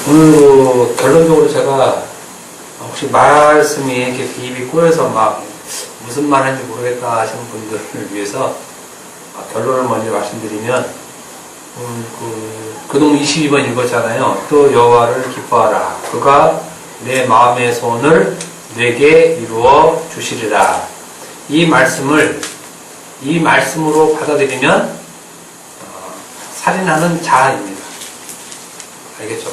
오늘 결론적으로 제가 혹시 말씀이 이렇게 비입이 꼬여서 막 무슨 말 하는지 모르겠다 하시는 분들을 위해서 결론을 먼저 말씀드리면 그동 22번 읽었잖아요. 또 여호와를 기뻐하라. 그가 내 마음의 소원을 내게 이루어 주시리라. 이 말씀으로 받아들이면 살인하는 자입니다. 알겠죠?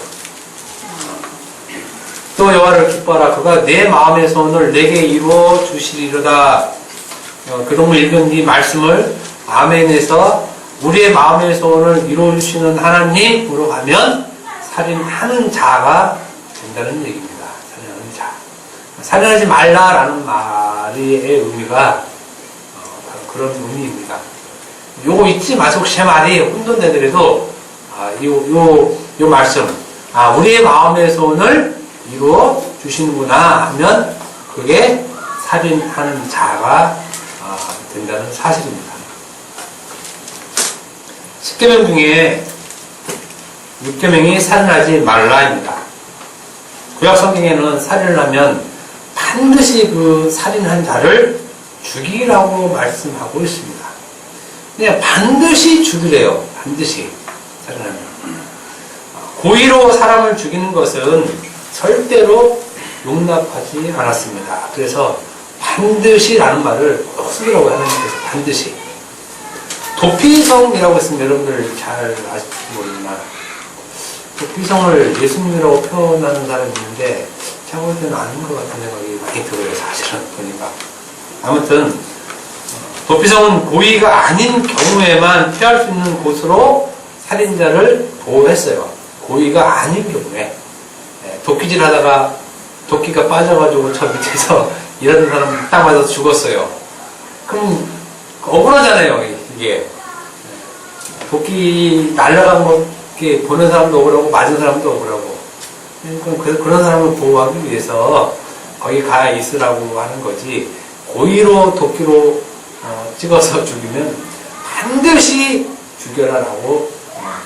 또 여호와를 기뻐하라. 그가 내 마음의 소원을 내게 이루어 주시리로다. 그동안 읽은 이 말씀을 아멘에서 우리의 마음의 소원을 이루어 주시는 하나님으로 가면 살인하는 자가 된다는 얘기입니다. 살인하는 자. 살인하지 말라라는 말의 의미가 바로 그런 의미입니다. 요거 잊지 마시고 제 말이 혼돈되더라도 요 말씀 우리의 마음의 소원을 이루어 주시는구나 하면 그게 살인하는 자가 된다는 사실입니다. 10계명 중에 6계명이 살인하지 말라입니다. 구약 성경에는 살인을 하면 반드시 그 살인한 자를 죽이라고 말씀하고 있습니다. 그냥 반드시 죽이래요. 반드시 살인하면. 고의로 사람을 죽이는 것은 절대로 용납하지 않았습니다. 그래서 반드시라는 말을 꼭 쓰더라고요. 하나님께서 반드시. 도피성이라고 했으면 여러분들 잘 아실지 모르지만 도피성을 예수님이라고 표현하는 사람이 있는데 제가 볼 때는 아닌 것 같은 생각이 많이 들어요. 사실은 보니까. 아무튼 도피성은 고의가 아닌 경우에만 피할 수 있는 곳으로 살인자를 보호했어요. 고의가 아닌 경우에. 도끼질 하다가 도끼가 빠져가지고 저 밑에서 일하는 사람 딱 맞아서 죽었어요. 그럼 억울하잖아요. 이게 도끼 날아간 거 이렇게 보는 사람도 억울하고 맞은 사람도 억울하고 그런 사람을 보호하기 위해서 거기 가 있으라고 하는 거지. 고의로 도끼로 찍어서 죽이면 반드시 죽여라라고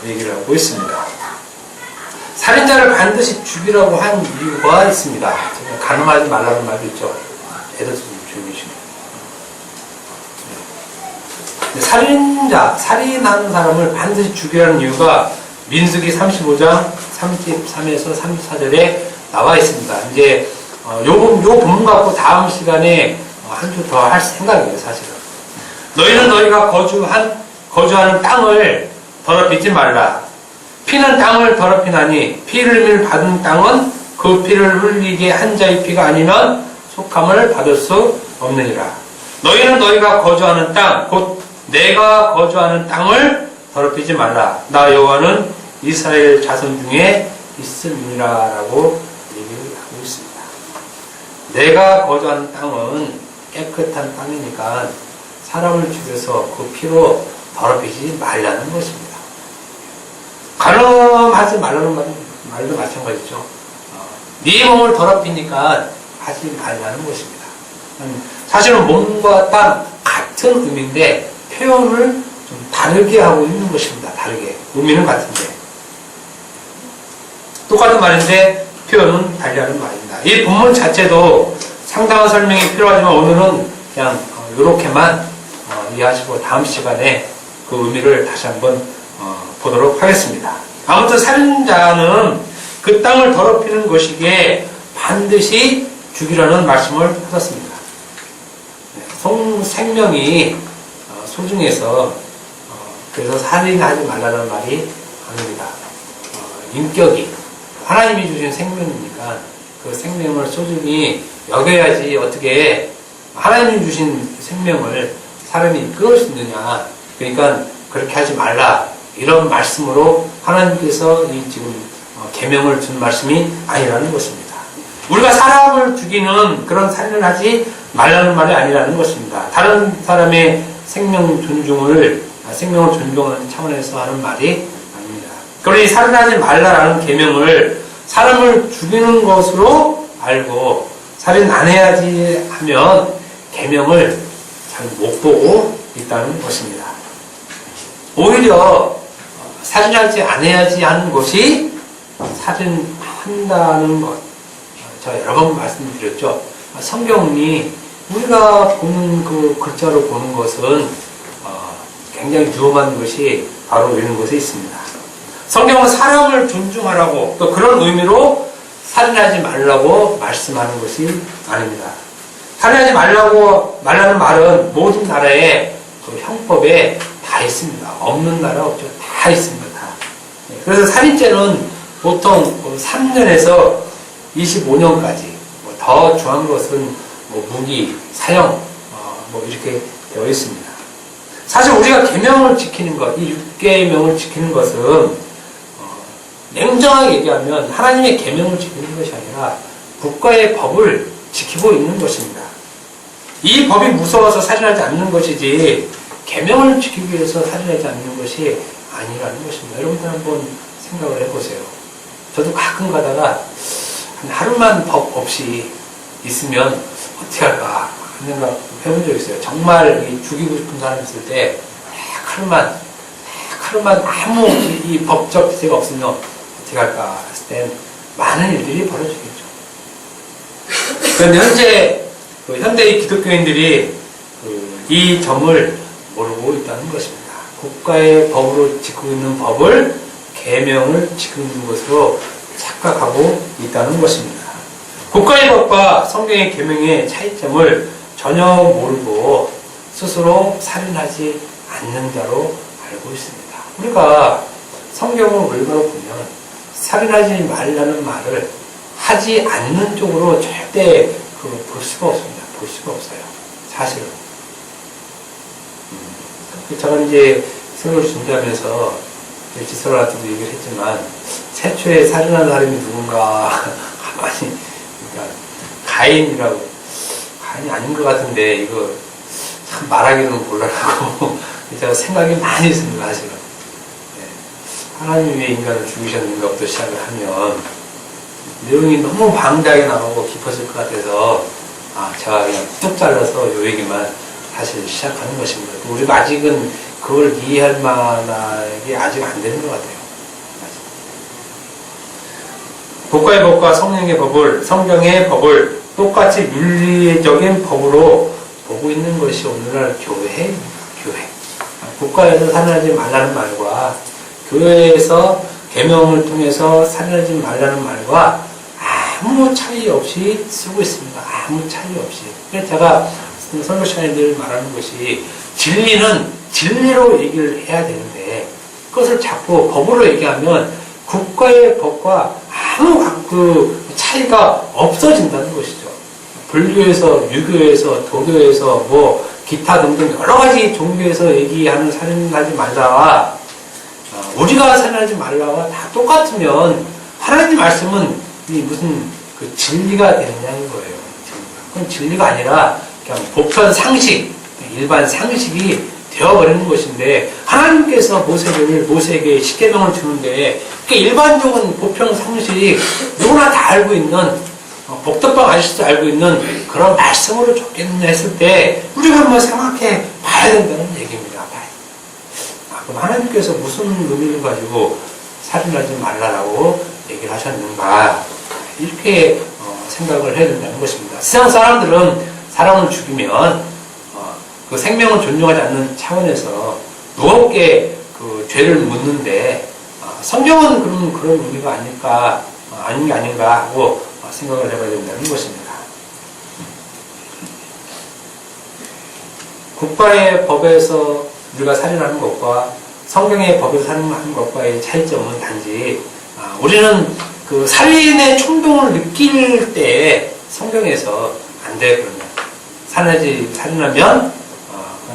얘기를 하고 있습니다. 살인자를 반드시 죽이라고 한 이유가 있습니다. 가늠하지 말라는 말도 있죠. 애들 좀 조용히 살인자, 살인하는 사람을 반드시 죽이라는 이유가 민수기 35장 33에서 34절에 나와 있습니다. 이제 요 본문 갖고 다음 시간에 한 주 더 할 생각이에요, 사실은. 너희는 너희가 거주하는 땅을 더럽히지 말라. 피는 땅을 더럽히나니 피를 받은 땅은 그 피를 흘리게 한 자의 피가 아니면 속함을 받을 수 없느니라. 너희는 너희가 거주하는 땅, 곧 내가 거주하는 땅을 더럽히지 말라. 나 여호와는 이스라엘 자손 중에 있음이니라 라고 얘기를 하고 있습니다. 내가 거주하는 땅은 깨끗한 땅이니까 사람을 죽여서 그 피로 더럽히지 말라는 것입니다. 가늠하지 말라는 말도 마찬가지죠. 네 몸을 더럽히니까 하지 말라는 것입니다. 사실은 몸과 땅 같은 의미인데 표현을 좀 다르게 하고 있는 것입니다. 다르게. 의미는 같은데. 똑같은 말인데 표현은 달리하는 말입니다. 이 본문 자체도 상당한 설명이 필요하지만 오늘은 그냥 이렇게만 이해하시고 다음 시간에 그 의미를 다시 한번 보도록 하겠습니다. 아무튼 살인자는 그 땅을 더럽히는 것이기에 반드시 죽이라는 말씀을 하셨습니다. 생명이 소중해서 그래서 살인하지 말라는 말이 아닙니다. 인격이 하나님이 주신 생명이니까 그 생명을 소중히 여겨야지 어떻게 하나님이 주신 생명을 사람이 끊을 수 있느냐. 그러니까 그렇게 하지 말라. 이런 말씀으로 하나님께서 이 지금 계명을 준 말씀이 아니라는 것입니다. 우리가 사람을 죽이는 그런 살인을 하지 말라는 말이 아니라는 것입니다. 다른 사람의 생명을 존중하는 차원에서 하는 말이 아닙니다. 그러니 살인하지 말라라는 계명을 사람을 죽이는 것으로 알고 살인 안 해야지 하면 계명을 잘 못 보고 있다는 것입니다. 오히려 살인하지 않아야지 하는 것이 살인한다는 것, 제가 여러 번 말씀드렸죠. 성경이 우리가 보는 그 글자로 보는 것은 굉장히 위험한 것이 바로 이런 곳에 있습니다. 성경은 사람을 존중하라고 또 그런 의미로 살인하지 말라고 말씀하는 것이 아닙니다. 살인하지 말라는 말은 모든 나라의 그 형법에 다 있습니다. 없는 나라 없죠. 다 있습니다. 다. 그래서 살인죄는 보통 3년에서 25년까지, 더 중요한 것은 무기, 사형, 이렇게 되어 있습니다. 사실 우리가 계명을 지키는 것, 이 6계명을 지키는 것은 냉정하게 얘기하면 하나님의 계명을 지키는 것이 아니라 국가의 법을 지키고 있는 것입니다. 이 법이 무서워서 살인하지 않는 것이지 계명을 지키기 위해서 살인하지 않는 것이 아니라는 것입니다. 여러분들 한번 생각을 해보세요. 저도 가끔 가다가 한 하루만 법 없이 있으면 어떻게 할까 하는 생각 해본 적 있어요. 정말 죽이고 싶은 사람이 있을 때 하루만 아무 이 법적 기세가 없으면 어떻게 할까 했을 땐 많은 일들이 벌어지겠죠. 그런데 현대의 기독교인들이 이 점을 모르고 있다는 것입니다. 국가의 법으로 지키고 있는 법을 계명을 지키고 있는 것으로 착각하고 있다는 것입니다. 국가의 법과 성경의 계명의 차이점을 전혀 모르고 스스로 살인하지 않는 자로 알고 있습니다. 우리가 성경을 읽어보면 살인하지 말라는 말을 하지 않는 쪽으로 절대 볼 수가 없습니다. 볼 수가 없어요. 사실은. 제가 이제 설교를 준비하면서 지설한테도 얘기를 했지만 최초에 살인한 사람이 누군가 많이 그러니까 가인이라고 가인이 아닌 것 같은데 이거 참 말하기는 곤란하고 제가 생각이 많이 있습니다. 사실은. 하나님이 왜 인간을 죽이셨는가부터 시작을 하면 내용이 너무 방대하게 나오고 깊어질 것 같아서 제가 그냥 뚝 잘라서 이 얘기만 사실 시작하는 것입니다. 우리가 아직은 그걸 이해할 만하게 아직 안 되는 것 같아요. 국가의 법과 성경의 법을 똑같이 윤리적인 법으로 보고 있는 것이 오늘날 교회입니다. 교회. 국가에서 살인하지 말라는 말과 교회에서 계명을 통해서 살인하지 말라는 말과 아무 차이 없이 쓰고 있습니다. 아무 차이 없이. 그래서 제가 설교 시간에 늘 말하는 것이 진리는 진리로 얘기를 해야 되는데 그것을 자꾸 법으로 얘기하면 국가의 법과 아무 차이가 없어진다는 것이죠. 불교에서, 유교에서, 도교에서 기타 등등 여러 가지 종교에서 얘기하는 살인하지 말라와 우리가 살인하지 말라와 다 똑같으면 하나님 말씀은 무슨 진리가 되느냐는 거예요. 그건 진리가 아니라 그냥 보편 상식, 일반 상식이 되어버리는 것인데 하나님께서 모세에게 십계명을 주는데 일반적인 보편 상식 누구나 다 알고 있는 복덕방 아저씨도 알고 있는 그런 말씀으로 줬겠느냐 했을 때 우리가 한번 생각해 봐야 된다는 얘기입니다. 그럼 하나님께서 무슨 의미를 가지고 살인하지 말라라고 얘기를 하셨는가 이렇게 생각을 해야 된다는 것입니다. 세상 사람들은 사람을 죽이면 그 생명을 존중하지 않는 차원에서 무겁게 그 죄를 묻는데 성경은 그런 의미가 아닌 게 아닌가 하고 생각을 해봐야 된다는 것입니다. 국가의 법에서 우리가 살인하는 것과 성경의 법에서 살인하는 것과의 차이점은 단지 우리는 그 살인의衝動을 느낄 때 성경에서 안 돼 그러면 살인하면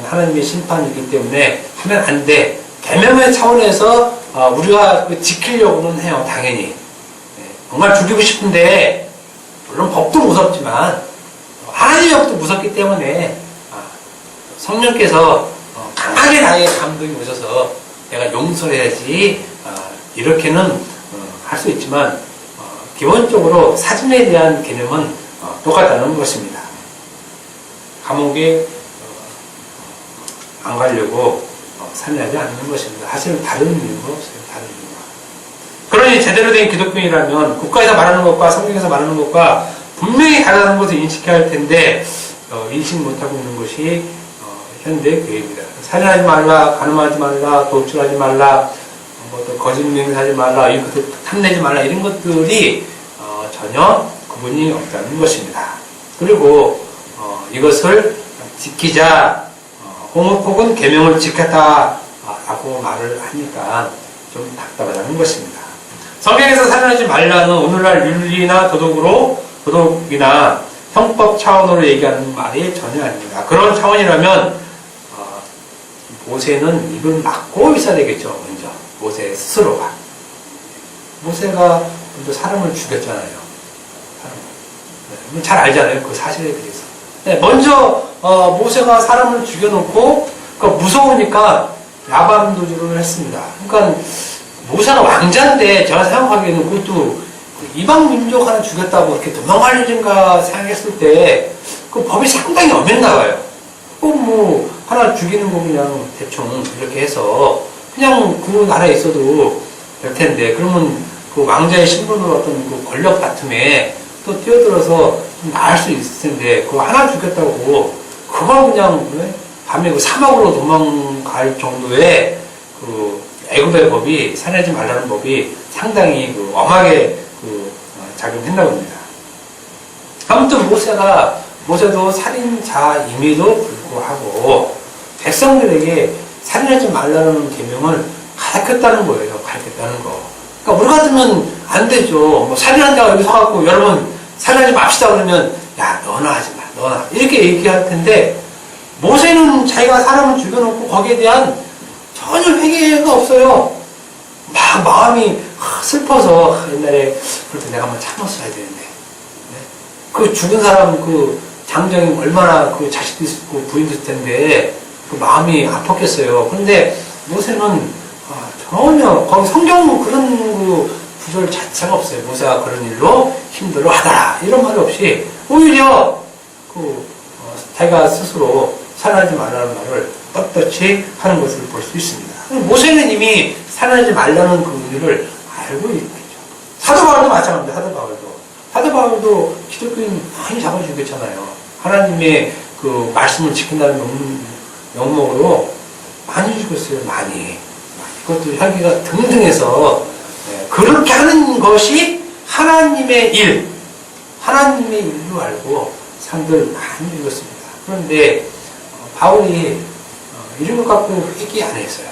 하나님의 심판이기 때문에 하면 안 돼. 계명의 차원에서 우리가 지키려고는 해요. 당연히. 정말 죽이고 싶은데 물론 법도 무섭지만 하나님의 법도 무섭기 때문에 성령께서 강하게 나의 감동이 오셔서 내가 용서해야지 이렇게는 할 수 있지만 기본적으로 살인에 대한 개념은 똑같다는 것입니다. 감옥에 안 가려고 살인하지 않는 것입니다. 사실 다른 이유가 없어요. 다른 이유가. 그러니 제대로 된 기독교인이라면 국가에서 말하는 것과 성경에서 말하는 것과 분명히 다르다는 것을 인식해야 할 텐데 인식 못하고 있는 것이 현대 교회입니다. 살인하지 말라, 간음하지 말라, 도둑질하지 말라, 또 거짓 맹세하지 말라, 이것도 탐내지 말라, 이런 것들이 전혀 구분이 없다는 것입니다. 그리고 이것을 지키자, 혹은 계명을 지켰다라고 말을 하니까 좀 답답하다는 것입니다. 성경에서 살인하지 말라는 오늘날 윤리나 도덕이나 형법 차원으로 얘기하는 말이 전혀 아닙니다. 그런 차원이라면 모세는 입을 막고 있어야 되겠죠. 먼저 모세 스스로가. 모세가 먼저 사람을 죽였잖아요. 잘 알잖아요. 그 사실에 대해서. 네, 먼저 모세가 사람을 죽여놓고 무서우니까 야밤도주를 했습니다. 그러니까 모세가 왕자인데 제가 생각하기에는 그것도 이방 민족 하나 죽였다고 이렇게 도망가려진가 생각했을 때 그 법이 상당히 엄했나 봐요. 꼭 뭐 하나 죽이는 거 그냥 대충 이렇게 해서 그냥 그 나라에 있어도 될 텐데, 그러면 그 왕자의 신분으로 어떤 그 권력 다툼에 또 뛰어들어서 좀 나을 수 있을 텐데, 그거 하나 죽였다고 그걸 그냥 밤에 그 사막으로 도망갈 정도의 그 애굽의 법이, 살인하지 말라는 법이 상당히 그 엄하게 작용했다고 합니다. 아무튼 모세도 살인자임에도 불구하고 백성들에게 살인하지 말라는 계명을 가르쳤다는 거예요. 가르쳤다는 거. 그러니까 우리 같으면 안 되죠. 뭐 살인한 자가 여기 서갖고 여러분 살인하지 맙시다 그러면 야 너나 하지 마, 너나 이렇게 얘기할 텐데, 모세는 자기가 사람을 죽여놓고 거기에 대한 전혀 회개가 없어요. 막 마음이 슬퍼서 옛날에 그렇게 내가 한번 참았어야 되는데, 네? 그 죽은 사람 그 장정이 얼마나 그 자식도 있고 부인도 있을 텐데 그 마음이 아팠겠어요. 그런데 모세는 전혀 거기 성경은 그런 그 구절 자체가 없어요. 모세가 그런 일로 힘들어하더라 이런 말이 없이 오히려 자기가 스스로 살인하지 말라는 말을 떳떳이 하는 것을 볼 수 있습니다. 모세는 이미 살인하지 말라는 그 의미를 알고 있겠죠. 사도 바울도 마찬가지입니다. 사도 바울도 기독교인 많이 잡아 죽였잖아요. 하나님의 그 말씀을 지킨다는 명목으로 많이 죽였어요. 많이. 그것도 혈기가 등등해서 그렇게 하는 것이 하나님의 일로 알고 사람들 많이 죽였습니다. 그런데 바울이 이런 것 갖고 회개 안 했어요.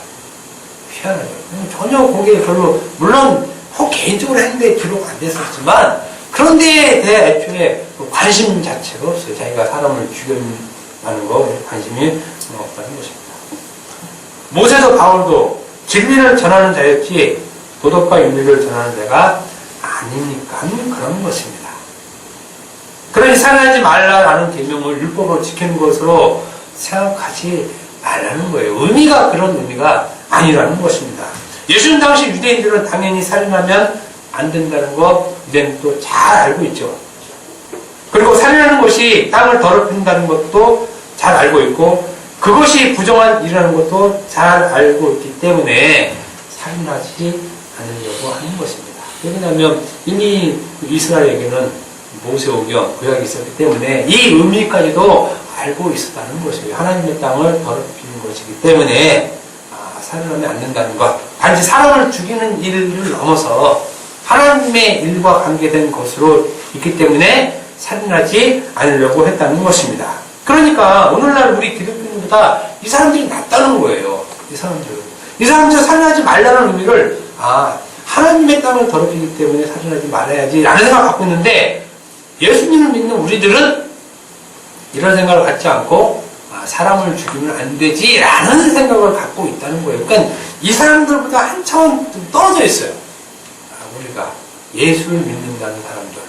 희한하죠. 전혀 거기에 별로, 물론 혹 개인적으로 했는데 기록 안 됐었지만, 그런데 대해 애초에 관심 자체가 없어요. 자기가 사람을 죽여나는 거 관심이 없다는 것입니다. 모세도 바울도 진리를 전하는 자였지 도덕과 윤리를 전하는 자가 아니니까 그런 것입니다. 그러니 살인하지 말라라는 계명을 율법으로 지키는 것으로 생각하지 말라는 거예요. 의미가 그런 의미가 아니라는 것입니다. 예수님 당시 유대인들은 당연히 살인하면 안 된다는 거 유대인은 또 잘 알고 있죠. 그리고 살인하는 것이 땅을 더럽힌다는 것도 잘 알고 있고, 그것이 부정한 일이라는 것도 잘 알고 있기 때문에 살인하지 않으려고 하는 것입니다. 왜냐하면 이미 이스라엘에게는 모세오경 구약이 있었기 때문에 이 의미까지도 알고 있었다는 것이에요. 하나님의 땅을 더럽히는 것이기 때문에 살인하면 안 된다는 것, 단지 사람을 죽이는 일을 넘어서 하나님의 일과 관계된 것으로 있기 때문에 살인하지 않으려고 했다는 것입니다. 그러니까 오늘날 우리 기독교인보다 이 사람들이 낫다는 거예요. 이 사람들 살인하지 말라는 의미를 하나님의 땅을 더럽히기 때문에 살인하지 말아야지 라는 생각을 갖고 있는데, 예수님을 믿는 우리들은 이런 생각을 갖지 않고 사람을 죽이면 안 되지 라는 생각을 갖고 있다는 거예요. 그러니까 이 사람들보다 한 차원 떨어져 있어요. 우리가 예수를 믿는다는 사람들.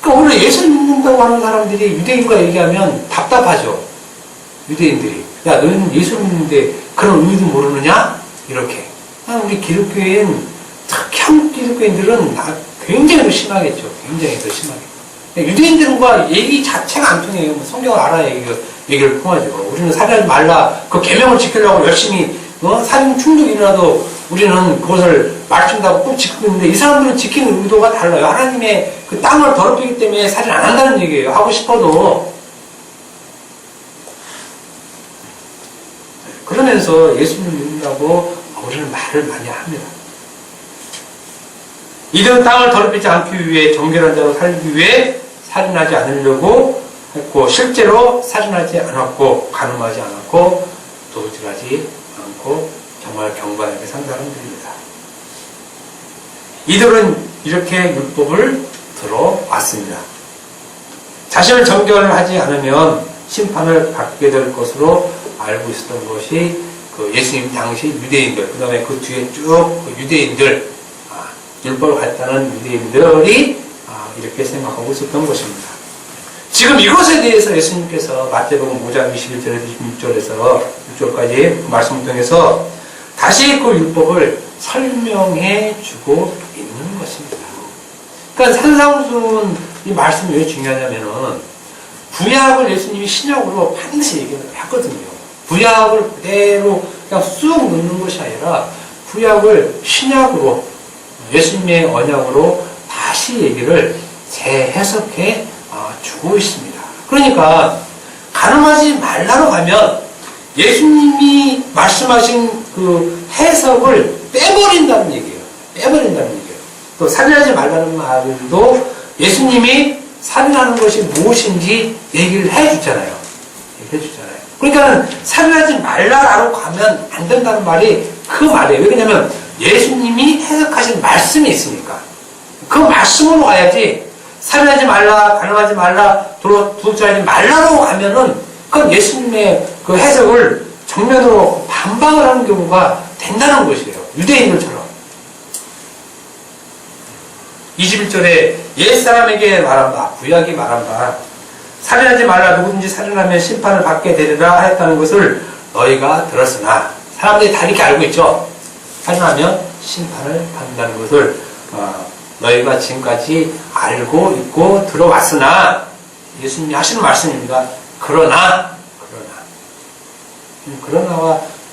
그러니까 오늘 예수를 믿는다고 하는 사람들이 유대인과 얘기하면 답답하죠. 유대인들이. 야, 너희는 예수를 믿는데 그런 의미도 모르느냐? 이렇게. 우리 기독교인, 특히 한국 기독교인들은 굉장히 더 심하겠죠. 굉장히 더 심하게. 유대인들과 얘기 자체가 안 통해요. 성경을 알아야 얘기를 통하죠. 우리는 살인하지 말라. 그 계명을 지키려고 열심히 살인 충동이 일어나도 우리는 그것을 말씀다고 꼭 지키고 있는데 이 사람들은 지키는 의도가 달라요. 하나님의 그 땅을 더럽히기 때문에 살인 안 한다는 얘기예요. 하고 싶어도. 그러면서 예수님 믿는다고 우리는 말을 많이 합니다. 이들은 땅을 더럽히지 않기 위해 정결한 자로 살기 위해 살인하지 않으려고 했고 실제로 살인하지 않았고 간음하지 않았고 도둑질하지 않고 정말 경건하게 산 사람들입니다. 이들은 이렇게 율법을 들어왔습니다. 자신을 정결하지 않으면 심판을 받게 될 것으로 알고 있었던 것이 그 예수님 당시 유대인들, 그 다음에 그 뒤에 쭉 그 유대인들, 율법을 갖다는 유대인들이 이렇게 생각하고 있었던 것입니다. 지금 이것에 대해서 예수님께서 마태복음 5장 21절에서 26절에서 6절까지 말씀을 통해서 다시 그 율법을 설명해 주고 있는 것입니다. 그러니까 산상수훈 이 말씀이 왜 중요하냐면은 구약을 예수님이 신약으로 반드시 얘기를 했거든요. 구약을 그대로 그냥 쑥 넣는 것이 아니라 구약을 신약으로 예수님의 언약으로 다시 얘기를 재해석해 주고 있습니다. 그러니까 간음하지 말라로 가면 예수님이 말씀하신 그 해석을 빼버린다는 얘기예요. 빼버린다는 얘기예요. 또 살인하지 말라는 말도 예수님이 살인하는 것이 무엇인지 얘기를 해주잖아요. 그러니까 살인하지 말라로 가면 안 된다는 말이 그 말이에요. 왜냐하면 예수님이 해석하신 말씀이 있으니까. 그 말씀으로 가야지 살인하지 말라, 간음하지 말라, 도둑질하지 말라로 가면은 그건 예수님의 그 해석을 정면으로 반박을 하는 경우가 된다는 것이에요. 유대인들처럼. 21절에 옛사람에게 말한 바, 구약이 말한 바, 살인하지 말라, 누구든지 살인하면 심판을 받게 되리라 하였다는 것을 너희가 들었으나, 사람들이 다 이렇게 알고 있죠. 살인하면 심판을 받는다는 것을 너희가 지금까지 알고 있고 들어왔으나, 예수님이 하시는 말씀입니다. 그러나가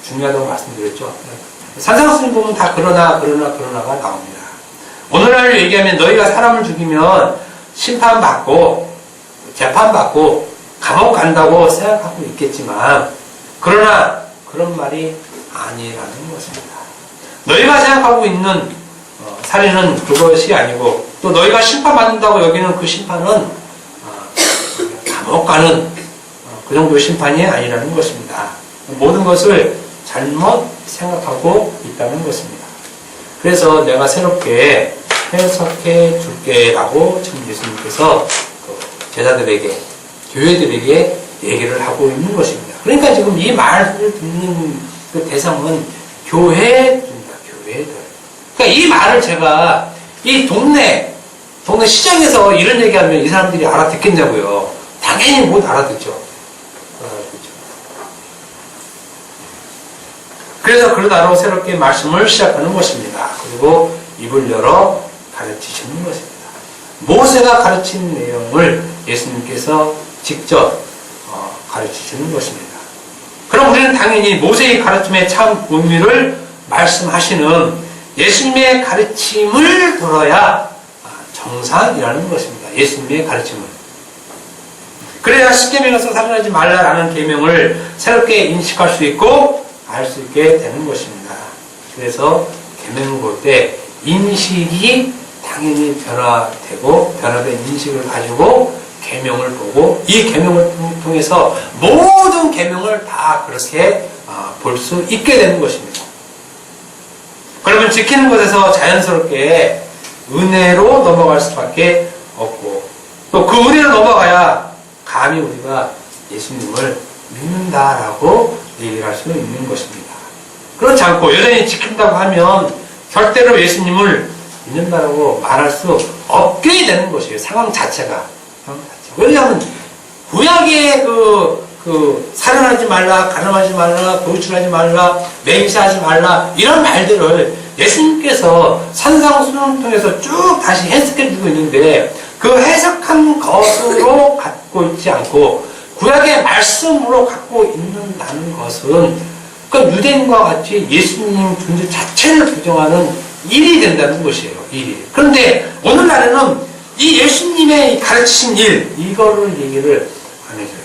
중요하다고 말씀드렸죠. 산상수훈 보면 다 그러나가 나옵니다. 오늘날 얘기하면 너희가 사람을 죽이면 심판받고 재판받고 감옥 간다고 생각하고 있겠지만, 그러나 그런 말이 아니라는 것입니다. 너희가 생각하고 있는 살인은 그것이 아니고, 또 너희가 심판받는다고 여기는 그 심판은 감옥 가는 그 정도의 심판이 아니라는 것입니다. 모든 것을 잘못 생각하고 있다는 것입니다. 그래서 내가 새롭게 해석해 줄게 라고 지금 예수님께서 제자들에게, 교회들에게 얘기를 하고 있는 것입니다. 그러니까 지금 이 말을 듣는 그 대상은 교회입니다. 교회들. 그러니까 이 말을 제가 이 동네 시장에서 이런 얘기하면 이 사람들이 알아듣겠냐고요. 당연히 못 알아듣죠. 그래서 그러다로 새롭게 말씀을 시작하는 것입니다. 그리고 입을 열어 가르치시는 것입니다. 모세가 가르친 내용을 예수님께서 직접 가르치시는 것입니다. 그럼 우리는 당연히 모세의 가르침의 참 의미를 말씀하시는 예수님의 가르침을 들어야 정상이라는 것입니다. 예수님의 가르침을. 그래야 십계명에서 살인하지 말라라는 계명을 새롭게 인식할 수 있고 알 수 있게 되는 것입니다. 그래서 계명을 볼 때 인식이 당연히 변화되고, 변화된 인식을 가지고 계명을 보고, 이 계명을 통해서 모든 계명을 다 그렇게 볼 수 있게 되는 것입니다. 그러면 지키는 것에서 자연스럽게 은혜로 넘어갈 수밖에 없고, 또 그 은혜로 넘어가야 감히 우리가 예수님을 믿는다라고 얘기를 할 수 있는 것입니다. 그렇지 않고 여전히 지킨다고 하면 절대로 예수님을 믿는다라고 말할 수 없게 되는 것이에요. 상황 자체가. 왜냐하면 구약의 살인하지 말라, 간음하지 말라, 도둑질하지 말라, 맹세하지 말라, 이런 말들을 예수님께서 산상수훈을 통해서 쭉 다시 해석해주고 있는데, 그 해석한 것으로 갖고 있지 않고 구약의 말씀으로 갖고 있는다는 것은 그러니까 유대인과 같이 예수님 존재 자체를 부정하는 일이 된다는 것이에요. 일이. 그런데 오늘날에는 이 예수님의 가르치신 일, 이거를 얘기를 안 해줘요.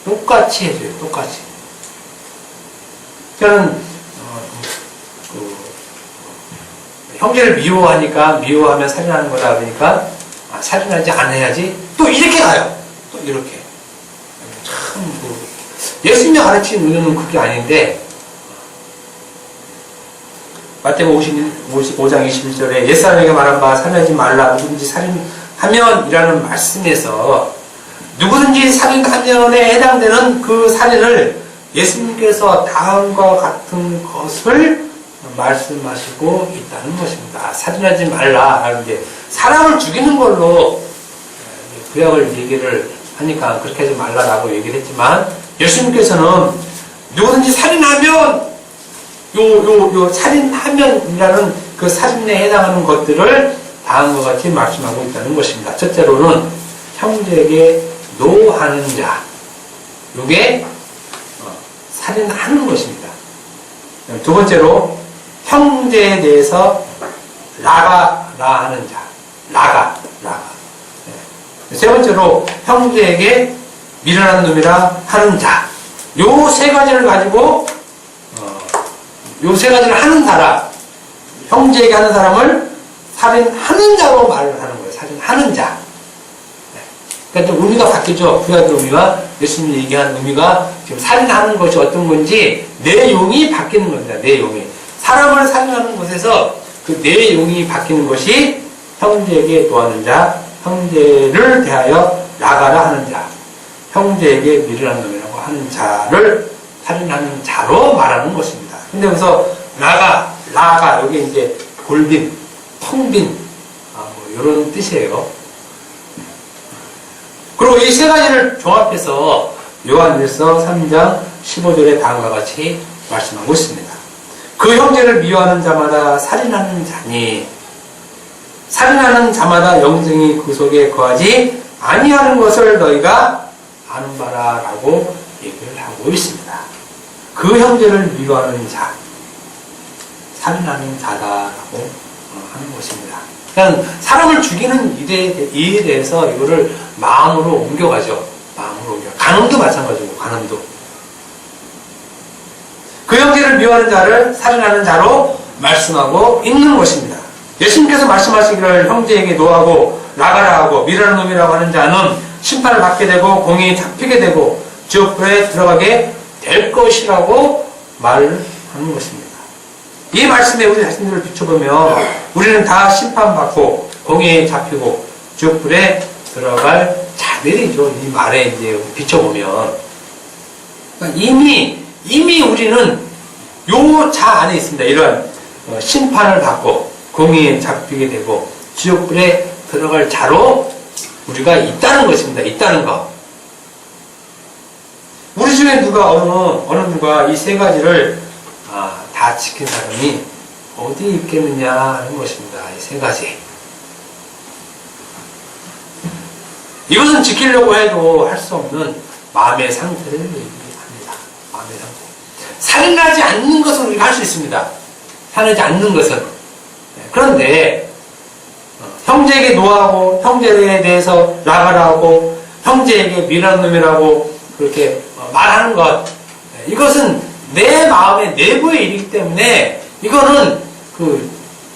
똑같이 해줘요. 똑같이. 저는 형제를 미워하면 살인하는 거다 그러니까 살인하지 않아야지 또 이렇게 가요. 또 이렇게. 참 예수님이 가르친 의도는 그게 아닌데 마태복음 55장 21절에 옛사람에게 말한 바 살인하지 말라 누구든지 살인하면 이라는 말씀에서 누구든지 살인하면에 해당되는 그 살인을 예수님께서 다음과 같은 것을 말씀하시고 있다는 것입니다. 살인하지 말라. 이제 사람을 죽이는 걸로 구약을 얘기를 하니까 그렇게 하지 말라라고 얘기를 했지만 예수님께서는 누구든지 살인하면 살인하면이라는 그 살인에 해당하는 것들을 다음과 같이 말씀하고 있다는 것입니다. 첫째로는 형제에게 노하는 자. 이게 살인하는 것입니다. 두 번째로 형제에 대해서 라하는 자. 라가. 세 번째로 형제에게 미련한 놈이라 하는 자. 요 세 가지를 가지고 요 세 가지를 하는 사람, 형제에게 하는 사람을 살인하는 자로 말을 하는 거예요. 살인하는 자. 그러니까 좀 의미가 바뀌죠. 구약의 의미와 예수님이 얘기한 의미가 지금 살인하는 것이 어떤 건지 내용이 바뀌는 겁니다. 내용이. 사람을 살인하는 것에서 그 내용이 바뀌는 것이 형제에게 노하는 자, 형제를 대하여 나가라 하는 자, 형제에게 미련한 놈이라고 하는 자를 살인하는 자로 말하는 것입니다. 근데 여기서 라가, 여기 이제 골빈, 텅빈, 이런 뜻이에요. 그리고 이 세 가지를 종합해서 요한일서 3장 15절에 다음과 같이 말씀하고 있습니다. 그 형제를 미워하는 자마다 살인하는 자니 살인하는 자마다 영생이 그 속에 거하지 아니하는 것을 너희가 아는 바라라고 얘기를 하고 있습니다. 그 형제를 미워하는 자, 살인하는 자다라고 하는 것입니다. 그냥 사람을 죽이는 일에 대해서 이거를 마음으로 옮겨가죠. 마음으로 옮겨. 간음도 마찬가지고, 간음도. 그 형제를 미워하는 자를 살인하는 자로 말씀하고 있는 것입니다. 예수님께서 말씀하시기를 형제에게 노하고 나가라 하고 미련한 놈이라고 하는 자는 심판을 받게 되고 공이 잡히게 되고 지옥불에 들어가게 될 것이라고 말을 하는 것입니다. 이 말씀에 우리 자신들을 비춰보면 우리는 다 심판받고 공에 잡히고 지옥불에 들어갈 자들이죠. 이 말에 이제 비춰보면 그러니까 이미 우리는 요 자 안에 있습니다. 이런 심판을 받고 공에 잡히게 되고 지옥불에 들어갈 자로 우리가 있다는 것입니다. 있다는 거. 우리 중에 어느 누가 이 세 가지를 다 지킨 사람이 어디 있겠느냐 하는 것입니다. 이 세 가지. 이것은 지키려고 해도 할 수 없는 마음의 상태를 얘기합니다. 마음의 상태. 살인하지 않는 것은 우리가 할 수 있습니다. 살인하지 않는 것은. 그런데 형제에게 노하고 형제에 대해서 나가라 하고 형제에게 미련한 놈이라고 그렇게 말하는 것, 이것은 내 마음의 내부의 일이기 때문에 이거는 그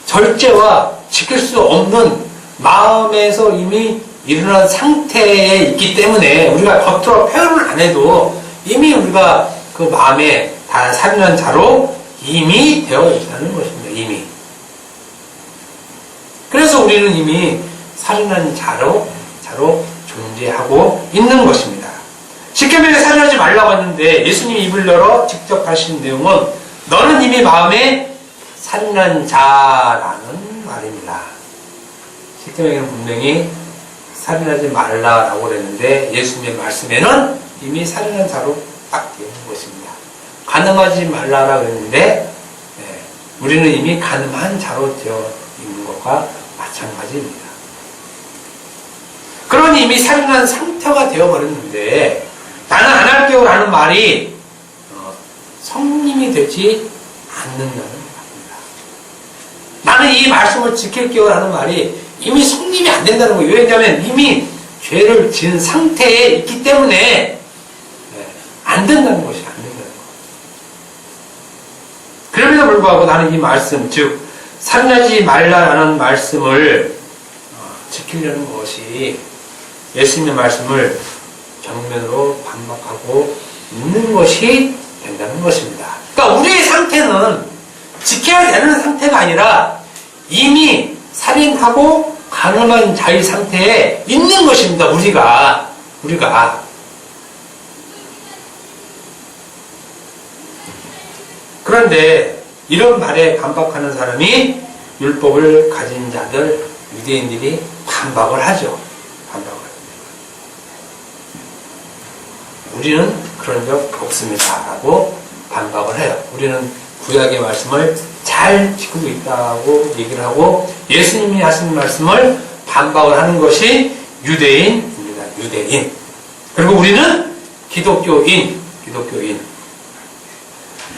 절제와 지킬 수 없는 마음에서 이미 일어난 상태에 있기 때문에 우리가 겉으로 표현을 안 해도 이미 우리가 그 마음에 다 살인한 자로 이미 되어 있다는 것입니다. 이미. 그래서 우리는 이미 살인한 자로 존재하고 있는 것입니다. 십계명에 살인하지 말라고 했는데 예수님이 입을 열어 직접 하신 내용은 너는 이미 마음에 살인한 자라는 말입니다. 십계명에는 분명히 살인하지 말라라고 그랬는데 예수님의 말씀에는 이미 살인한 자로 딱 되어 있는 것입니다. 간음하지 말라라고 그랬는데 우리는 이미 간음한 자로 되어 있는 것과 마찬가지입니다. 그러니 이미 살인한 상태가 되어버렸는데 나는 안 할게요 라는 말이 성림이 되지 않는다는 말입니다. 나는 이 말씀을 지킬게요 라는 말이 이미 성림이 안 된다는 거예요. 왜냐하면 이미 죄를 지은 상태에 있기 때문에 안 된다는 것이 안 된다는 거예요. 그럼에도 불구하고 나는 이 말씀, 즉 살인하지 말라라는 말씀을 지키려는 것이 예수님의 말씀을 정면으로 반박하고 있는 것이 된다는 것입니다. 그러니까 우리의 상태는 지켜야 되는 상태가 아니라 이미 살인하고 가늠한 자의 상태에 있는 것입니다. 우리가. 그런데 이런 말에 반박하는 사람이 율법을 가진 자들, 유대인들이 반박을 하죠. 우리는 그런 적 없습니다. 라고 반박을 해요. 우리는 구약의 말씀을 잘 지키고 있다고 얘기를 하고 예수님이 하신 말씀을 반박을 하는 것이 유대인입니다. 유대인. 그리고 우리는 기독교인.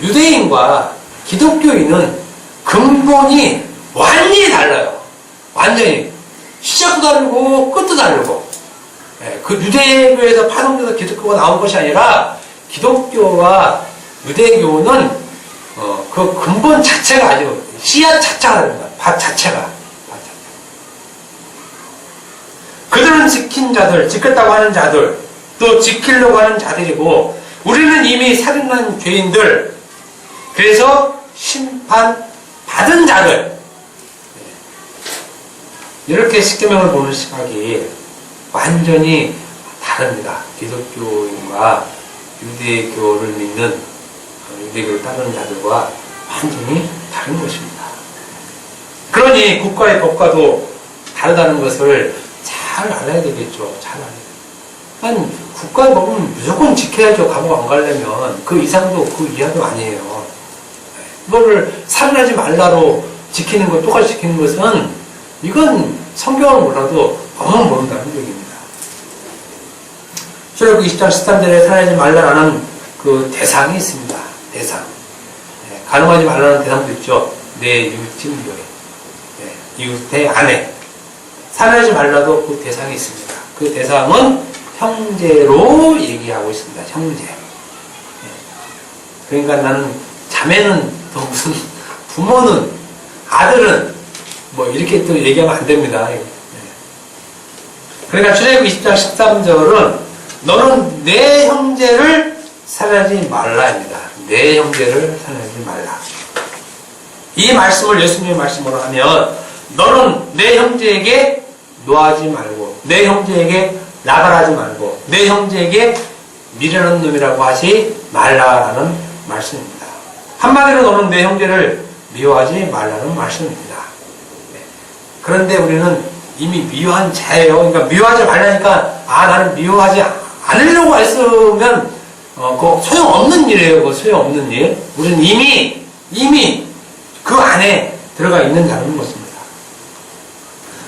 유대인과 기독교인은 근본이 완전히 달라요. 완전히. 시작도 다르고 끝도 다르고. 그 유대교에서 파송돼서 기독교가 나온 것이 아니라 기독교와 유대교는 그 근본 자체가 아주 씨앗 자체가 다릅니다. 밭 자체가. 그들은 지킨 자들, 지켰다고 하는 자들, 또 지키려고 하는 자들이고 우리는 이미 살인한 죄인들, 그래서 심판받은 자들. 이렇게 십계명을 보는 시각이 완전히 다릅니다. 기독교인과 유대교를 믿는, 유대교를 따르는 자들과 완전히 다른 것입니다. 그러니 국가의 법과도 다르다는 것을 잘 알아야 되겠죠. 잘 알아야 돼요. 국가의 법은 무조건 지켜야죠. 감옥 안 가려면. 그 이상도 그 이하도 아니에요. 이거를 살인하지 말라로 지키는 것, 똑같이 지키는 것은 이건 성경을 몰라도 법만 모른다는 얘기입니다. 출애굽기 20장 13절에 살인하지 말라라는 그 대상이 있습니다. 대상. 가늠하지 말라는 대상도 있죠. 내 이웃집 묘에. 이웃의 아내. 살인하지 말라도 그 대상이 있습니다. 그 대상은 형제로 얘기하고 있습니다. 형제. 그러니까 나는 자매는 또 무슨 부모는 아들은 뭐 이렇게 또 얘기하면 안 됩니다. 그러니까 출애굽기 20장 13절은 너는 내 형제를 살인하지 말라입니다. 내 형제를 살인하지 말라. 이 말씀을 예수님의 말씀으로 하면 너는 내 형제에게 노하지 말고 내 형제에게 나가라지 말고 내 형제에게 미련한 놈이라고 하지 말라라는 말씀입니다. 한마디로 너는 내 형제를 미워하지 말라는 말씀입니다. 그런데 우리는 이미 미워한 자예요. 그러니까 미워하지 말라니까 나는 미워하지 않으려고 했으면 그거 소용없는 일이에요. 그거 소용없는 일. 우리는 이미 그 안에 들어가 있는 자는 것입니다.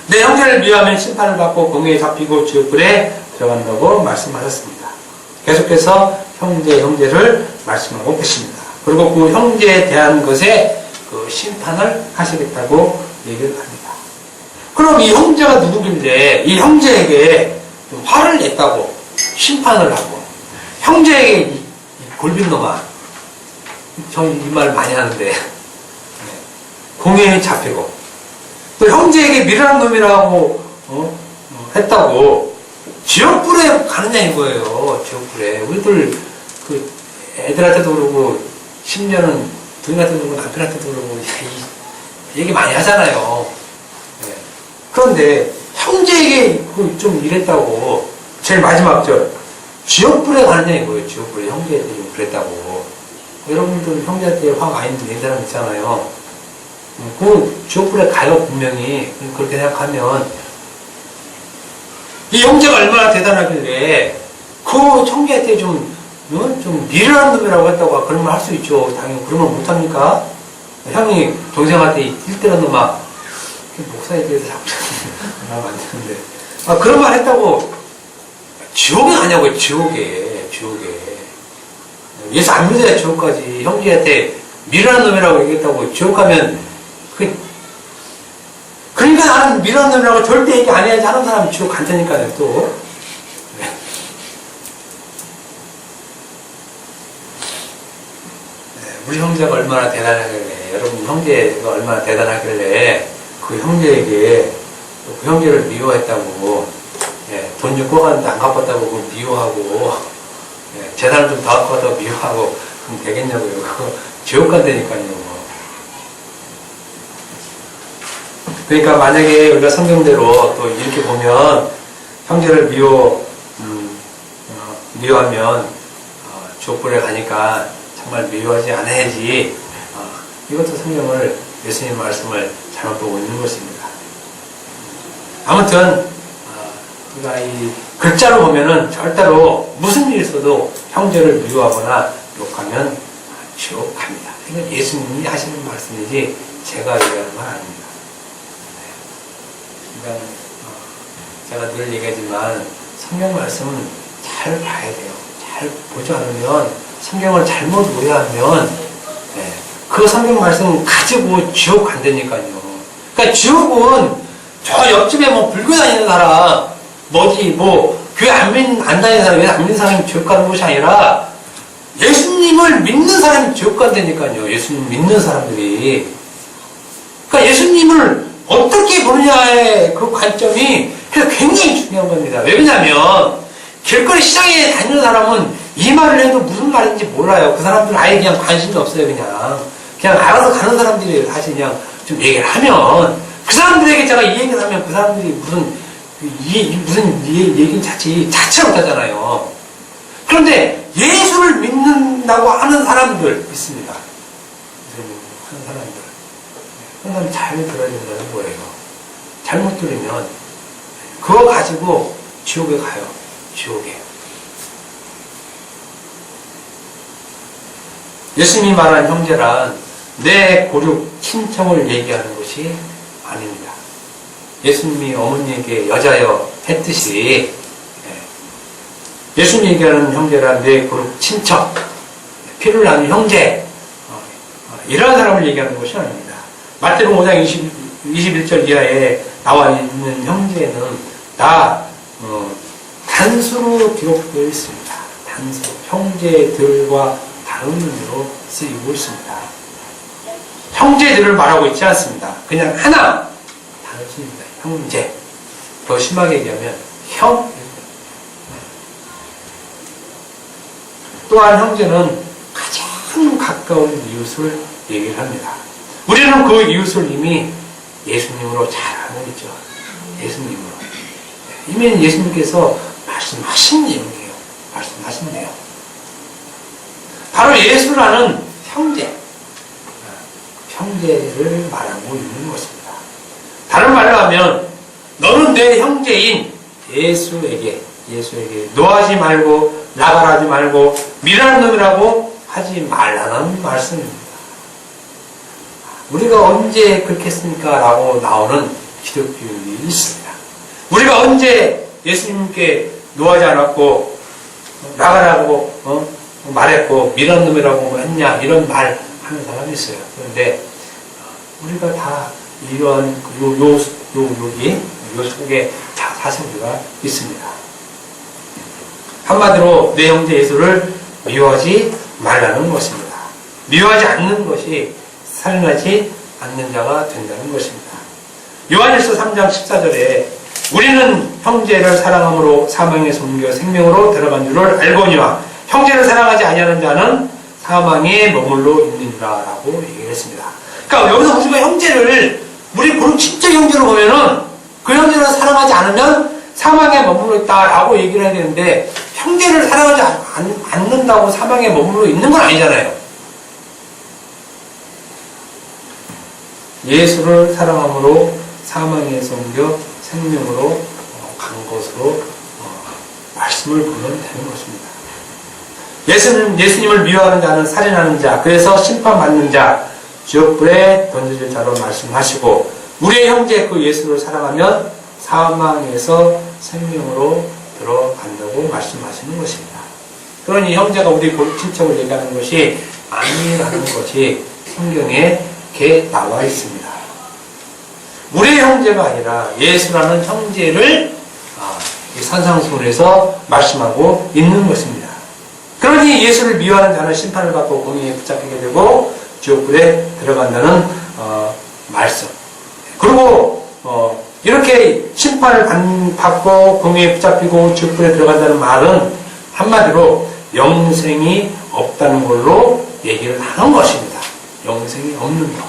내 형제를 미워하면 심판을 받고 공회에 잡히고 지옥불에 들어간다고 말씀하셨습니다. 계속해서 형제를 말씀하고 계십니다. 그리고 그 형제에 대한 것에 그 심판을 하시겠다고 얘기를 합니다. 그럼 이 형제가 누구길래 이 형제에게 화를 냈다고 심판을 하고 형제에게 이 골빈놈아, 저 이 말 많이 하는데 공회에 잡히고 또 형제에게 미련한 놈이라고 했다고 지옥불에 가느냐 이거예요. 지옥불에. 우리들 그 애들한테도 그러고 심지어는 부인한테도 그러고 남편한테도 그러고 얘기 많이 하잖아요. 그런데 형제에게 좀 이랬다고 제일 마지막 절 지옥불에 가느냐 이거예요. 지옥불에 형제한테 좀 그랬다고. 여러분들 형제한테 화 많이 낸 사람 있잖아요. 그 지옥불에 가요 분명히. 그렇게 생각하면 이 형제가 얼마나 대단하길래 그 형제한테 좀 미련한 놈이라고 했다고 그런 말 할 수 있죠. 당연히 그런 말 못합니까? 형이 동생한테 일대는 놈아 목사에 대해서 자꾸 말하면 안 되는데 그런 말 했다고 지옥에 가냐고요. 지옥에 예수 안 믿어야 지옥 가지. 형제한테 미련한 놈이라고 얘기했다고 지옥 가면 그러니까 나는 미련한 놈이라고 절대 얘기 안 해야지 하는 사람이 지옥 간다니까요. 또 네. 우리 형제가 얼마나 대단하길래, 여러분 형제가 얼마나 대단하길래 그 형제에게 그 형제를 미워했다고, 예, 돈 좀 꿔갔는데 안 갚았다고 그걸 미워하고, 예, 재산을 좀 더 갚았다고 미워하고, 그럼 되겠냐고요. 지옥 간다니까요. 그러니까 만약에 우리가 성경대로 또 이렇게 보면 형제를 미워하면 지옥불에 가니까 정말 미워하지 않아야지. 이것도 성경을, 예수님 말씀을 잘못 보고 있는 것입니다. 아무튼 우리가 이 글자로 보면은 절대로 무슨 일이 있어도 형제를 미워하거나 욕하면 지옥 갑니다. 이건 예수님이 하시는 말씀이지 제가 얘기하는 건 아닙니다. 그러니까 제가 늘 얘기하지만 성경 말씀은 잘 봐야 돼요. 잘 보지 않으면, 성경을 잘못 오해하면 그 성경 말씀 가지고 지옥 간다니까요. 그러니까 지옥은 저 옆집에 뭐 불교 다니는 사람, 교회 안 다니는 사람, 왜 안 믿는 사람이 지옥 가는 것이 아니라 예수님을 믿는 사람이 지옥 간다니까요. 예수님 믿는 사람들이. 그러니까 예수님을 어떻게 보느냐의 그 관점이 굉장히 중요한 겁니다. 왜냐면 길거리 시장에 다니는 사람은 이 말을 해도 무슨 말인지 몰라요. 그 사람들은 아예 그냥 관심이 없어요. 그냥 알아서 가는 사람들이 사실 그냥 좀 얘기를 하면, 그 사람들에게 제가 이 얘기를 하면 그 사람들이 무슨 얘기 자체 못하잖아요. 그런데 예수를 믿는다고 하는 사람들 있습니다. 하는 사람들. 그 사람 잘 들어야 된다는 거예요. 잘못 들으면 그거 가지고 지옥에 가요. 지옥에. 예수님이 말한 형제란 내 고륙 친척을 얘기하는 것이 아닙니다. 예수님이 어머니에게 여자여 했듯이, 예수님이 얘기하는 형제란 내 고륙 친척, 피를 나눈 형제, 이런 사람을 얘기하는 것이 아닙니다. 마태복음 5장 21절 이하에 나와 있는 형제는 다 단수로 기록되어 있습니다. 단수, 형제들과 다른 의미로 쓰이고 있습니다. 형제들을 말하고 있지 않습니다. 그냥 하나, 단수입니다. 형제. 더 심하게 얘기하면 형. 또한 형제는 가장 가까운 이웃을 얘기를 합니다. 우리는 그 이웃을 이미 예수님으로 잘 알고 있죠. 예수님으로. 이미 예수님께서 말씀하신 내용이에요. 말씀하신 내용. 바로 예수라는 형제. 형제를 말하고 있는 것입니다. 다른 말로 하면 너는 내 형제인 예수에게 노하지 말고 나가라지 말고 미련한 놈이라고 하지 말라는 말씀입니다. 우리가 언제 그렇게 했습니까? 라고 나오는 기독교인이 있습니다. 우리가 언제 예수님께 노하지 않았고 나가라고 말했고 미련한 놈이라고 했냐 이런 말 하는 사람이 있어요. 그런데 우리가 다 이러한 요 속에 다 사실가 있습니다. 한마디로 내 형제 예수를 미워하지 말라는 것입니다. 미워하지 않는 것이 살인하지 않는 자가 된다는 것입니다. 요한일서 3장 14절에 우리는 형제를 사랑함으로 사망에서 옮겨 생명으로 들어간 줄을 알거니와 형제를 사랑하지 아니하는 자는 사망에 머물러 있느니라 라고 얘기를 했습니다. 그러니까 여기서 우리가 형제를 우리 고른 친척 형제로 보면은 그 형제를 사랑하지 않으면 사망에 머물러 있다라고 얘기를 해야 되는데 형제를 사랑하지 않는다고 사망에 머물러 있는 건 아니잖아요. 예수를 사랑함으로 사망에서 옮겨 생명으로 간 것으로 말씀을 보면 되는 것입니다. 예수님을 미워하는 자는 살인하는 자, 그래서 심판받는 자, 지옥불에 던져질 자로 말씀하시고 우리의 형제 그 예수를 사랑하면 사망에서 생명으로 들어간다고 말씀하시는 것입니다. 그러니 형제가 우리 친척을 얘기하는 것이 아니라는 것이 성경에 이렇게 나와 있습니다. 우리의 형제가 아니라 예수라는 형제를 이 산상수훈에서 말씀하고 있는 것입니다. 그러니 예수를 미워하는 자는 심판을 받고 공의에 붙잡히게 되고 지옥불에 들어간다는 말씀. 그리고 이렇게 심판을 받고 공의에 붙잡히고 지옥불에 들어간다는 말은 한마디로 영생이 없다는 걸로 얘기를 하는 것입니다. 영생이 없는 것.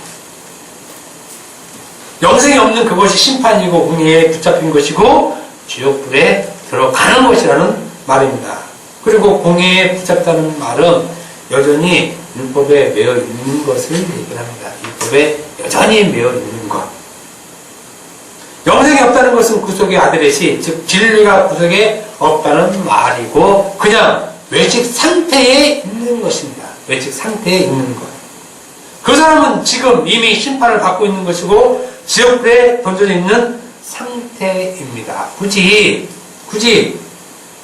영생이 없는 그것이 심판이고 공의에 붙잡힌 것이고 지옥불에 들어가는 것이라는 말입니다. 그리고 공의에 붙잡다는 말은 여전히 율법에 매여 있는 것을 얘기를 합니다. 율법에 여전히 매여 있는 것. 영생이 없다는 것은 구속의 아들의시, 즉 진리가 구속에 없다는 말이고 그냥 외식 상태에 있는 것입니다. 외식 상태에 있는 것. 그 사람은 지금 이미 심판을 받고 있는 것이고 지옥불에 던져져 있는 상태입니다. 굳이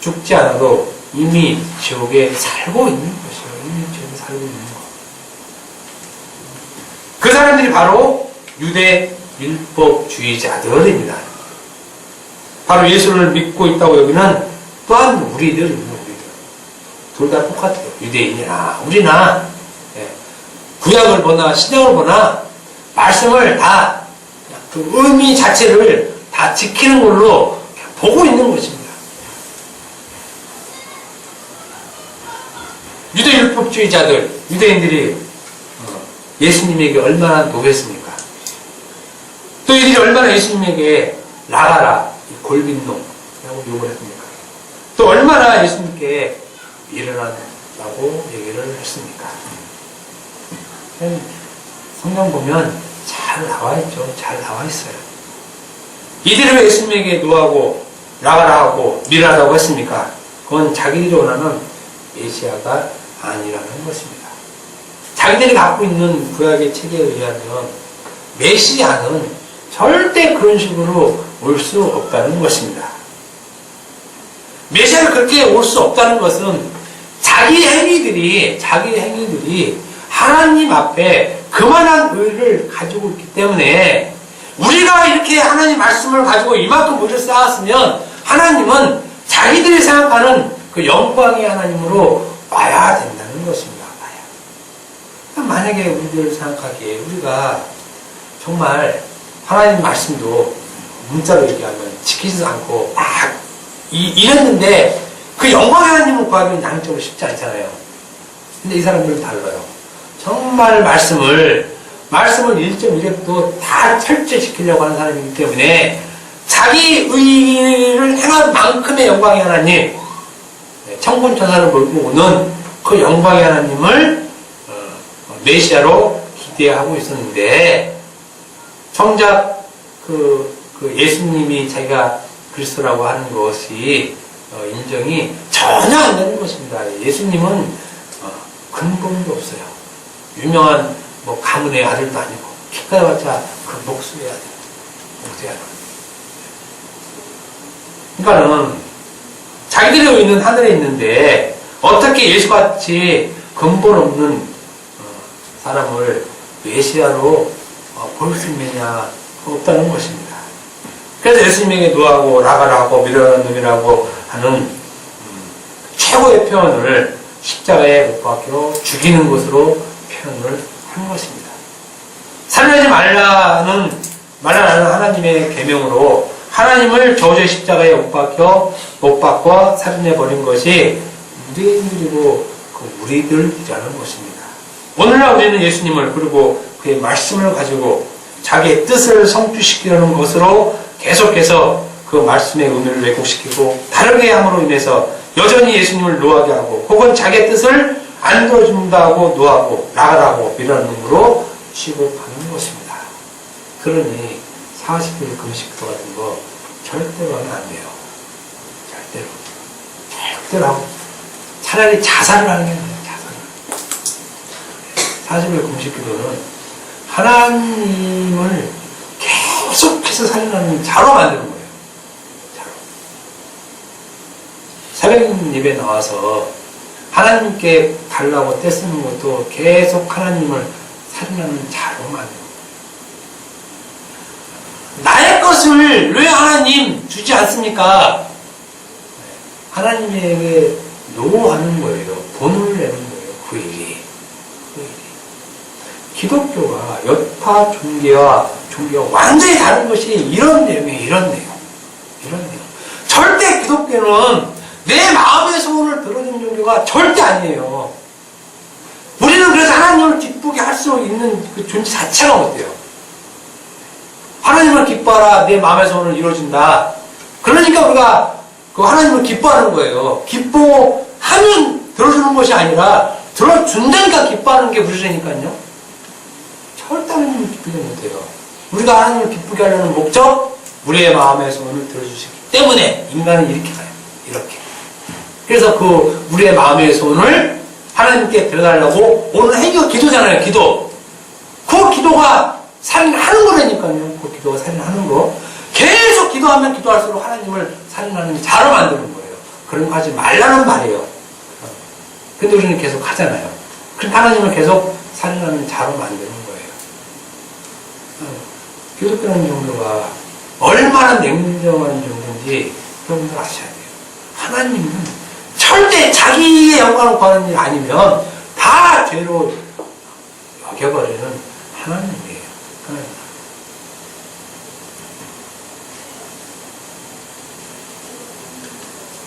죽지 않아도 이미 지옥에 살고 있는 것이에요. 이미 지옥에 살고 있는 것. 그 사람들이 바로 유대 율법주의자들입니다. 바로 예수를 믿고 있다고 여기는 또한 우리들. 둘 다 똑같아요. 유대인이나 우리나 구약을 보나 신약을 보나 말씀을 다 그 의미 자체를 다 지키는 걸로 보고 있는 것입니다. 유대율법주의자들, 유대인들이 예수님에게 얼마나 노했습니까? 또 이들이 얼마나 예수님에게 나가라, 골빈놈이라고 욕을 했습니까? 또 얼마나 예수님께 일어나라고 얘기를 했습니까? 성경 보면 잘 나와 있죠. 잘 나와 있어요. 이들이 왜 예수님에게 노하고 나가라 하고 밀어라고 했습니까? 그건 자기들이 원하는 메시아가 아니라는 것입니다. 자기들이 갖고 있는 구약의 체계에 의하면 메시아는 절대 그런 식으로 올 수 없다는 것입니다. 메시아가 그렇게 올 수 없다는 것은 자기 행위들이 하나님 앞에 그만한 의를 가지고 있기 때문에 우리가 이렇게 하나님 말씀을 가지고 이만큼 의를 쌓았으면 하나님은 자기들이 생각하는 그 영광의 하나님으로 와야 된다는 것입니다. 만약에 우리들 생각하기에 우리가 정말 하나님 말씀도 문자로 얘기하면 지키지도 않고 막 이랬는데 그 영광의 하나님을 구하기는 양적으로 쉽지 않잖아요. 근데 이 사람들은 달라요. 정말 말씀을 1.1획도 다 철저시키려고 하는 사람이기 때문에 자기 의를 행한 만큼의 영광의 하나님, 천군천사를 몰고 오는 그 영광의 하나님을 메시아로 기대하고 있었는데 정작 그 예수님이 자기가 그리스도라고 하는 것이 인정이 전혀 안 되는 것입니다. 예수님은 근본도 없어요. 유명한 가문의 아들도 아니고 키까지봤자 그 목수의 아들, 목수의 아들. 그러니까는 자기들이 있는 하늘에 있는데 어떻게 예수같이 근본 없는 사람을 메시아로 볼 수 있느냐 없다는 것입니다. 그래서 예수님에게 노하고 나가라고 밀어라는 놈이라고 하는 최고의 표현을 십자가에 못 박혀 죽이는 것으로 표현을 한 것입니다. 살인하지 말라는 하나님의 계명으로 하나님을 저주의 십자가에 못 박혀 살인해버린 것이 유대인들이고 우리들이라는 것입니다. 오늘날 우리는 예수님을 그리고 그의 말씀을 가지고 자기의 뜻을 성취시키려는 것으로 계속해서 그 말씀의 의미를 왜곡시키고 다르게 함으로 인해서 여전히 예수님을 노하게 하고 혹은 자기의 뜻을 안 들어준다고 노하고 나가라고 이런 놈으로 취급하는 것입니다. 그러니 40일 금식도 같은 거 절대로 하면 안 돼요. 절대로 하고 차라리 자살을 하는 게 아니에요. 자살. 40일 금식기도는 하나님을 계속해서 살리는 자로 만드는 거예요. 자로. 새벽 예배 나와서 하나님께 달라고 떼쓰는 것도 계속 하나님을 살인하는 자로 만들고, 나의 것을 왜 하나님 주지 않습니까? 하나님에게 노하는 거예요. 돈을 내는 거예요. 그 일이. 기독교가 여타 종교와 완전히 다른 것이 이런 내용이에요. 이런 내용. 절대 기독교는 내 마음의 소원을 들어주는 종교가 절대 아니에요. 우리는 그래서 하나님을 기쁘게 할 수 있는 그 존재 자체가 어때요? 하나님을 기뻐하라. 내 마음의 소원을 이루어진다. 그러니까 우리가 그 하나님을 기뻐하는 거예요. 기뻐하면 들어주는 것이 아니라 들어준다니까 기뻐하는 게 우리라니까요. 절대 하나님을 기쁘게 못해요. 우리가 하나님을 기쁘게 하려는 목적, 우리의 마음의 소원을 들어주시기 때문에 인간은 이렇게 가요. 이렇게. 그래서 그 우리의 마음의 소원을 하나님께 들어달라고 오늘 행위가 기도잖아요. 기도. 그 기도가 살인하는 거라니까요. 그 기도가 살인하는 거. 계속 기도하면 기도할수록 하나님을 살인하는 자로 만드는 거예요. 그런 거 하지 말라는 말이에요. 근데 우리는 계속 하잖아요. 그러니까 하나님을 계속 살인하는 자로 만드는 거예요. 기독교라는 종교가 얼마나 냉정한 종교인지 여러분들 아셔야 돼요. 하나님은 절대 자기의 영광을 구하는 일 아니면 다 죄로 여겨버리는 하나님이에요.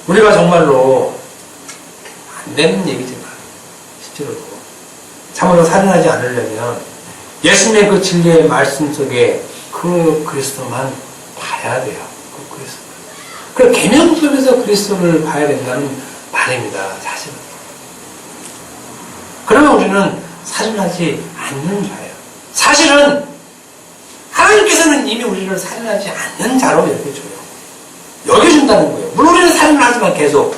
우리가 정말로 안 되는 얘기지만 실제로도 참으로 살인하지 않으려면 예수님의 그 진리의 말씀 속에 그 그리스도만 봐야 돼요. 그 그리스도. 그 계명 속에서 그리스도를 봐야 된다는 말입니다. 사실은. 그러면 우리는 살인하지 않는 자예요. 사실은 하나님께서는 이미 우리를 살인하지 않는 자로 여겨줘요. 여겨준다는 거예요. 물론 우리는 살인을 하지만 계속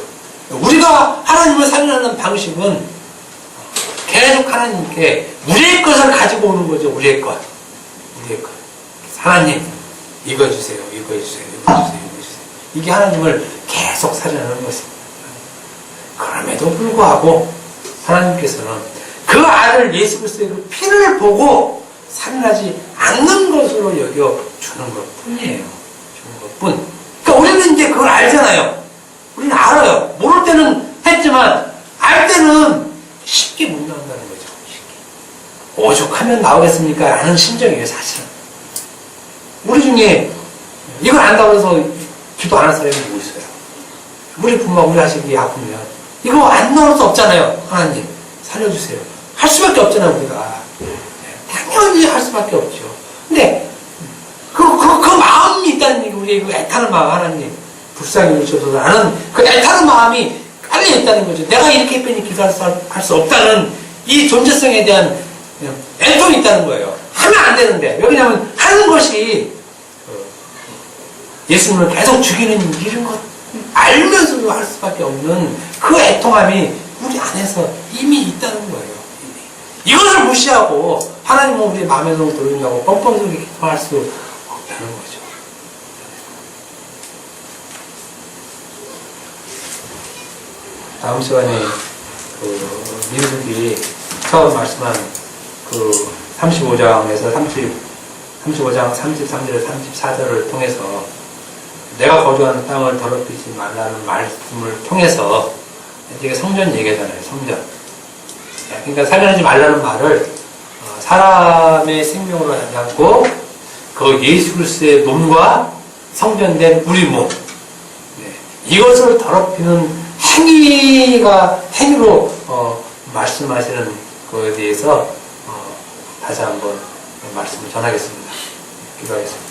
우리가 하나님을 살인하는 방식은 계속 하나님께 우리의 것을 가지고 오는 거죠. 우리의 것. 하나님 이거 주세요. 이거 주세요. 이게 하나님을 계속 살인하는 것입니다. 그럼에도 불구하고 하나님께서는 그 아들 예수 그리스도의 그 피를 보고 살인하지 않는 것으로 여겨주는 것뿐이에요. 주는 것뿐. 그러니까 우리는 이제 그걸 알잖아요. 우리는 알아요. 모를 때는 했지만 알 때는 쉽게 못 나온다는 거죠. 쉽게. 오죽하면 나오겠습니까? 라는 심정이에요. 사실은. 우리 중에 이걸 안다고 해서 기도 안 할 사람이 누구 있어요? 우리 부모가 우리 자식이 아프면 이거 안 나올 수 없잖아요. 하나님 살려주세요. 할 수밖에 없잖아요. 우리가. 당연히 할 수밖에 없죠. 근데 그 마음이 있다는 얘기, 우리의 그 애타는 마음, 하나님 불쌍히 여기셔서 하는 그 애타는 마음이 깔려 있다는 거죠. 내가 이렇게 했더니 기도할 수 없다는 이 존재성에 대한 애통이 있다는 거예요. 하면 안 되는데. 왜냐하면 하는 것이 예수님을 계속 죽이는 이런 것 알면서도 할 수밖에 없는 그 애통함이 우리 안에서 이미 있다는 거예요. 이것을 무시하고 하나님은 우리의 마음에 너무 들어준다고 뻔뻔하게 기도할 수 없다는 거죠. 다음 시간에 민수기 처음 말씀한 35장에서 35장 33절 34절을 통해서 내가 거주하는 땅을 더럽히지 말라는 말씀을 통해서 이게 성전 얘기잖아요. 성전. 그러니까 살인하지 말라는 말을 사람의 생명으로 하지 않고 그 예수 그리스도의 몸과 성전된 우리 몸, 이것을 더럽히는 행위로 말씀하시는 것에 대해서 다시 한번 말씀을 전하겠습니다. 기도하겠습니다.